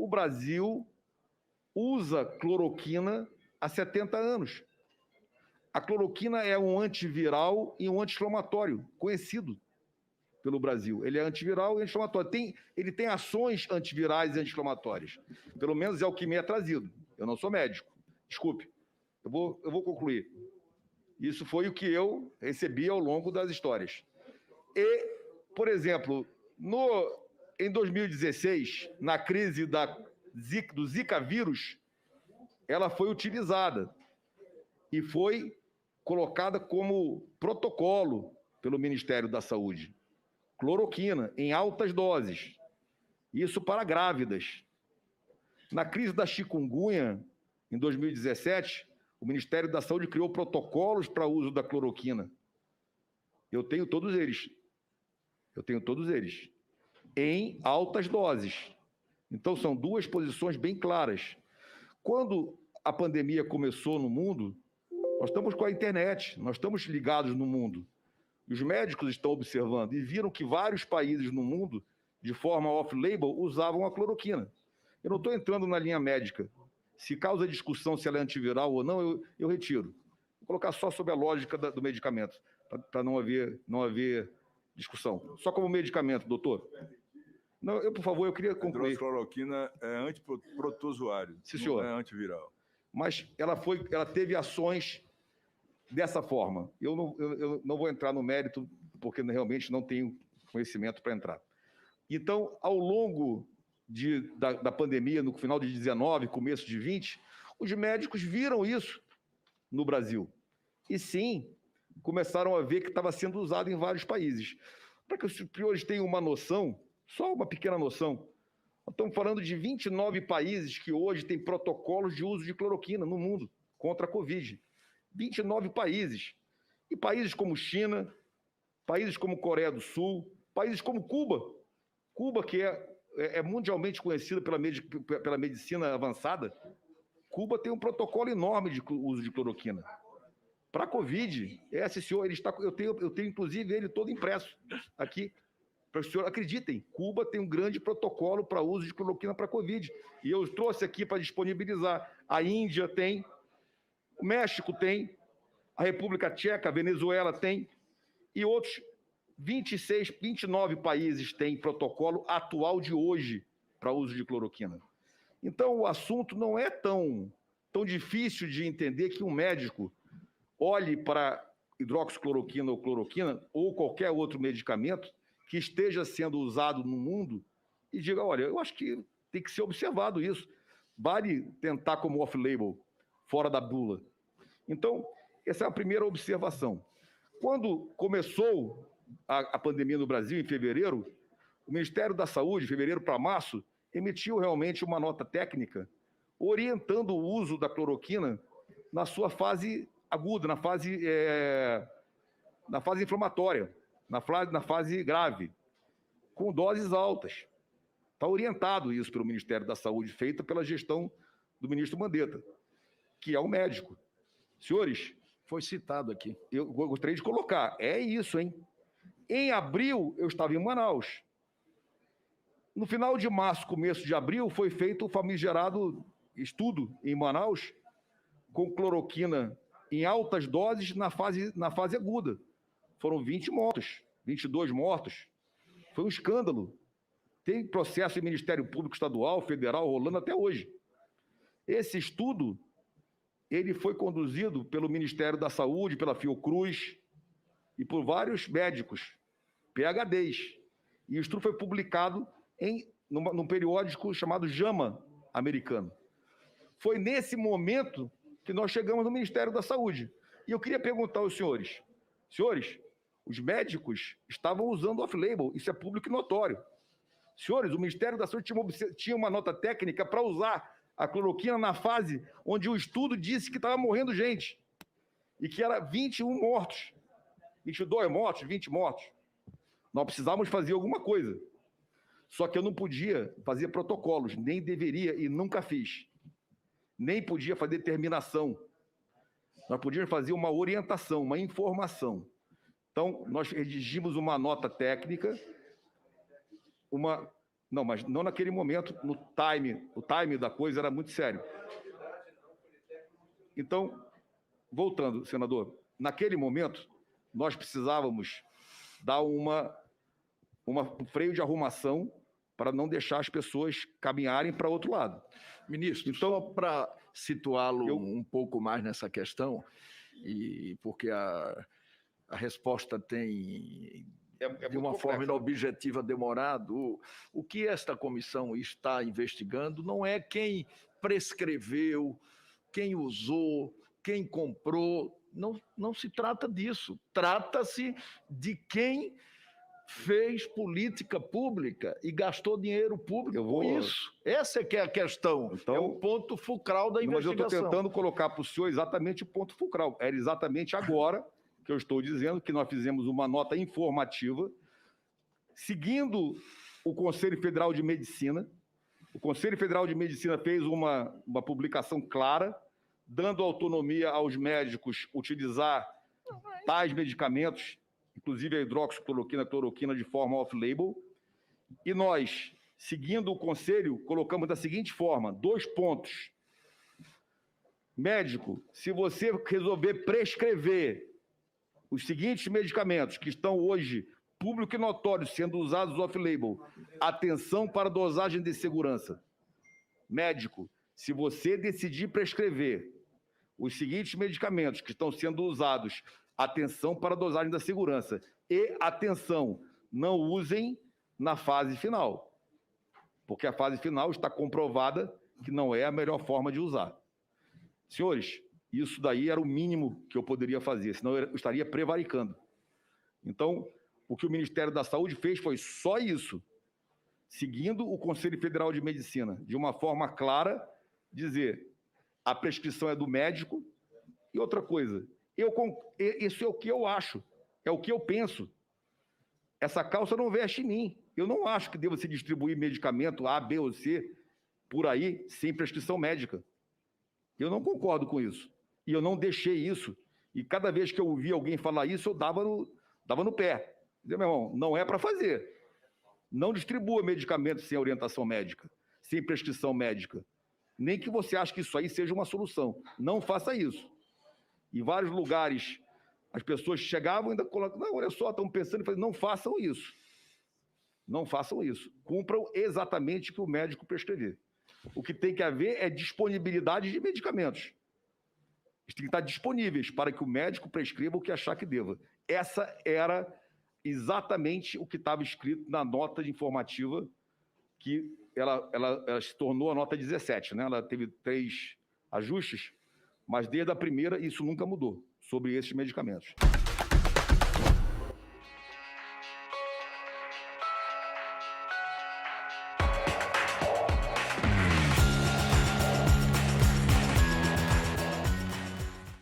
o Brasil usa cloroquina há 70 anos. A cloroquina é um antiviral e um anti-inflamatório conhecido pelo Brasil. Ele é antiviral e anti-inflamatório. Ele tem ações antivirais e anti-inflamatórias. Pelo menos é o que me é trazido. Eu não sou médico. Desculpe. Eu vou concluir. Isso foi o que eu recebi ao longo das histórias. E, por exemplo, em 2016, na crise do Zika vírus, ela foi utilizada e foi colocada como protocolo pelo Ministério da Saúde. Cloroquina em altas doses. Isso para grávidas. Na crise da chikungunya, em 2017, o Ministério da Saúde criou protocolos para o uso da cloroquina. Eu tenho todos eles. Em altas doses. Então, são duas posições bem claras. Quando a pandemia começou no mundo, nós estamos com a internet, nós estamos ligados no mundo. Os médicos estão observando e viram que vários países no mundo, de forma off-label, usavam a cloroquina. Eu não estou entrando na linha médica. Se causa discussão se ela é antiviral ou não, eu retiro. Vou colocar só sobre a lógica do medicamento, para não haver discussão. Só como medicamento, doutor. Não, por favor, eu queria concluir. A hidroxicloroquina é antiprotozoário, Sim, senhor. Não é antiviral. Mas ela teve ações dessa forma. Eu não vou entrar no mérito, porque realmente não tenho conhecimento para entrar. Então, ao longo da pandemia, no final de 19, começo de 20, os médicos viram isso no Brasil. E sim, começaram a ver que estava sendo usado em vários países. Para que os superiores tenham uma noção, só uma pequena noção, nós estamos falando de 29 países que hoje têm protocolos de uso de cloroquina no mundo contra a Covid. 29 países. E países como China, países como Coreia do Sul, países como Cuba. Cuba, que é mundialmente conhecida pela medicina avançada, Cuba tem um protocolo enorme de uso de cloroquina. Para a Covid, senhor, eu tenho inclusive ele todo impresso aqui. Para que o senhor acreditem, Cuba tem um grande protocolo para uso de cloroquina para a Covid. E eu trouxe aqui para disponibilizar. A Índia tem, o México tem, a República Tcheca, a Venezuela tem, e outros 26, 29 países têm protocolo atual de hoje para uso de cloroquina. Então, o assunto não é tão difícil de entender que um médico olhe para hidroxicloroquina ou cloroquina ou qualquer outro medicamento que esteja sendo usado no mundo e diga, olha, eu acho que tem que ser observado isso. Vale tentar como off-label, fora da bula. Então, essa é a primeira observação. Quando começou a pandemia no Brasil, em fevereiro, o Ministério da Saúde, de fevereiro para março, emitiu realmente uma nota técnica orientando o uso da cloroquina na sua fase aguda, na fase inflamatória, na fase grave, com doses altas. Está orientado isso pelo Ministério da Saúde, feita pela gestão do ministro Mandetta, que é um médico. Senhores, foi citado aqui. Eu gostaria de colocar, é isso, hein? Em abril, eu estava em Manaus. No final de março, começo de abril, foi feito o famigerado estudo em Manaus com cloroquina em altas doses na fase aguda. Foram 20 mortos, 22 mortos. Foi um escândalo. Tem processo em Ministério Público Estadual, Federal, rolando até hoje. Esse estudo, ele foi conduzido pelo Ministério da Saúde, pela Fiocruz e por vários médicos, PhDs. E o estudo foi publicado num periódico chamado JAMA americano. Foi nesse momento que nós chegamos no Ministério da Saúde. E eu queria perguntar aos senhores, os médicos estavam usando off-label, isso é público e notório. Senhores, o Ministério da Saúde tinha uma nota técnica para usar a cloroquina na fase onde o estudo disse que estava morrendo gente e que era 21 mortos, 22 mortos, 20 mortos. Nós precisávamos fazer alguma coisa. Só que eu não podia fazer protocolos, nem deveria e nunca fiz. Nem podia fazer determinação. Nós podíamos fazer uma orientação, uma informação. Então, nós redigimos uma nota técnica, Não, mas não naquele momento, no o time da coisa era muito sério. Então, voltando, senador, naquele momento, nós precisávamos dar um freio de arrumação para não deixar as pessoas caminharem para outro lado. Ministro, então, só para situá-lo um pouco mais nessa questão, e porque a resposta tem, de uma forma objetiva, demorado, o que esta comissão está investigando não é quem prescreveu, quem usou, quem comprou, não se trata disso. Trata-se de quem fez política pública e gastou dinheiro público com isso. Essa é que é a questão, então, é o ponto fulcral da investigação. Mas eu estou tentando colocar para o senhor exatamente o ponto fulcral. Era exatamente agora que eu estou dizendo que nós fizemos uma nota informativa, seguindo o Conselho Federal de Medicina. O Conselho Federal de Medicina fez uma publicação clara, dando autonomia aos médicos utilizar tais medicamentos, inclusive a hidroxicloroquina, a cloroquina, de forma off-label. E nós, seguindo o conselho, colocamos da seguinte forma, 2 pontos. Médico, se você resolver prescrever os seguintes medicamentos que estão hoje público e notório sendo usados off-label, atenção para a dosagem de segurança. Médico, se você decidir prescrever os seguintes medicamentos que estão sendo usados, atenção para a dosagem da segurança. E, atenção, não usem na fase final, porque a fase final está comprovada que não é a melhor forma de usar. Senhores, isso daí era o mínimo que eu poderia fazer, senão eu estaria prevaricando. Então, o que o Ministério da Saúde fez foi só isso, seguindo o Conselho Federal de Medicina, de uma forma clara, dizer a prescrição é do médico. E outra coisa, isso é o que eu acho, é o que eu penso. Essa calça não veste em mim. Eu não acho que deva se distribuir medicamento A, B ou C por aí sem prescrição médica. Eu não concordo com isso. E eu não deixei isso. E cada vez que eu ouvia alguém falar isso, eu dava no pé. Dizia, meu irmão, não é para fazer. Não distribua medicamento sem orientação médica, sem prescrição médica. Nem que você ache que isso aí seja uma solução. Não faça isso. Em vários lugares, as pessoas chegavam e ainda colocavam, não, olha só, estão pensando, não façam isso. Não façam isso. Cumpram exatamente o que o médico prescrever. O que tem que haver é disponibilidade de medicamentos. Eles têm que estar disponíveis para que o médico prescreva o que achar que deva. Essa era exatamente o que estava escrito na nota informativa, que ela se tornou a nota 17, né? Ela teve 3 ajustes, mas desde a primeira isso nunca mudou, sobre esses medicamentos.